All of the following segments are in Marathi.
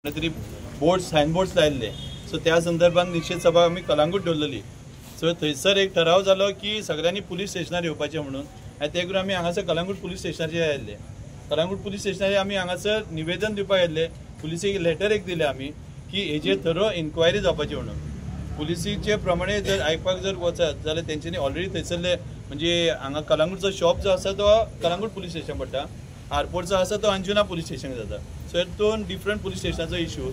तरी बोर्ड्स सायनबोर्ड्स लायिल्ले सो त्या संदर्भात निश्चित सभा आम्ही कलंगूट दवरलेली। सो थंयसर एक ठराव जालो की सगळ्यांनी पुलीस स्टेशनार येवपाचें म्हणून आनी ते करून आमी हांगासर कलंगूट पुलीस स्टेशनाचेर आयिल्ले। कलंगूट पुलीस स्टेशनाचेर आमी हांगासर निवेदन दिवपाक येयल्ले, पुलिसेक लेटर एक दिलें आमी की हेजेर थरो इन्क्वायरी जावपाची म्हणून। पुलिसीचे प्रमाणे जर आयकपाक जर वचत जाल्यार तेंच्यांनी ऑलरेडी थंयसरले म्हणजे हांगा कलंगूटचो शॉप जो आसा तो कलंगूट पुलीस स्टेशन पडटा, आरपोर्टचो आसा तो अंजुना पुलीस स्टेशन जाता। सो हे दोन डिफरंट पुलीस स्टेशनाचो इशू।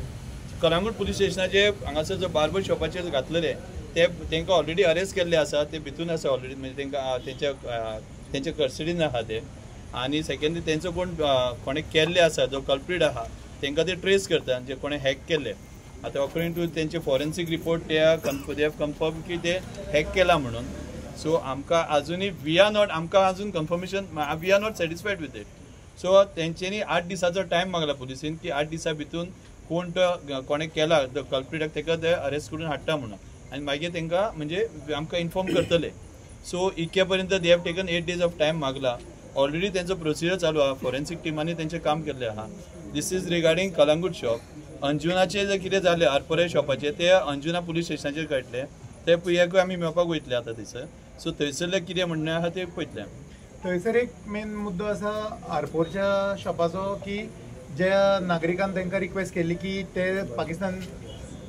कलंगूट पुलीस स्टेशनाचे हांगासर जो बार्बर शॉपाचेर घातलेले तेंकां ऑलरेडी अरेस्ट केल्ले आसा, ते भितून आसा ऑलरेडी, म्हणजे तेंकां तेंच्या कस्टडीन आहा ते। आनी सेकंडली तेंचो कोणे केल्ले आसा जो कल्प्रीट आहा तेंकां ते ट्रेस करता, जे कोणे हॅक केल्ले। आतां अकॉर्डिंग टू तेंचे forensic report they have confirm की ते हॅक केला म्हणून। सो आमकां अजुनूय आमकां अजून confirmation we are not satisfied with it. So तेंच्यांनी 8 दिसाचो टायम मागला पुलिसीन की 8 दिसा भितून कोण तो कोणे केला तो कल्प्रीटाक तेका ते अरेस्ट करून हाडटा म्हणून, आनी मागीर तेंकां म्हणजे आमकां इन्फॉर्म करतले। सो इतके पर्यंत they have taken 8 days of time मागला। ऑलरेडी तेंचो प्रोसिजर चालू आहा, फॉरेन्सीक टिमांनी तेंचें काम केल्लें आहा। This is regarding Calangute shop. अंजुनाचें जे कितें जालें आरपोरे शॉपाचें ते अंजुना पुलीस स्टेशनाचेर कळटलें, ते पियाकूय आमी मेळपाक वयतले आतां थंयसर। सो थंयसरले कितें म्हणणें आहा ते पळयतले। थंयसर एक मेन मुद्दो आसा आरपोरच्या शॉपाचो की ज्या नागरिकान तांकां रिक्वेस्ट केल्ली की ते पाकिस्तान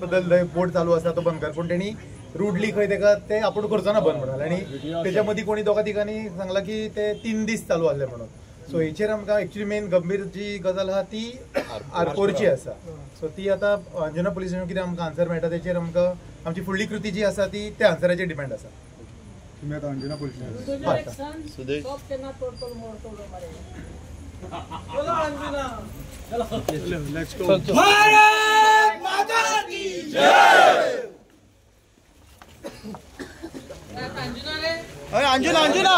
बद्दल बोर्ड चालू आसा तो बंद कर, पूण तेणी रुडली खंय तेका ते आपूण करचो ना बंद म्हणून, आनी तेच्या मदीं कोणी दोगा तिगांनी सांगलां की ते 3 दीस चालू आसले म्हणून। सो हेचेर आमकां एक्चुअली मेन गंभीर जी गजाल आहा ती आरपोरची आसा। सो ती आतां अंजुना पुलीस स्टेशन कितें आमकां आन्सर मेळटा तेचेर आमकां आमची फुडली कृती जी आसा ती त्या आन्सराचेर डिपेंड आसा। तुम्ही आता Anjuna police station Sudesh let's go. Bharat माता की जय। अंजुना अंजुना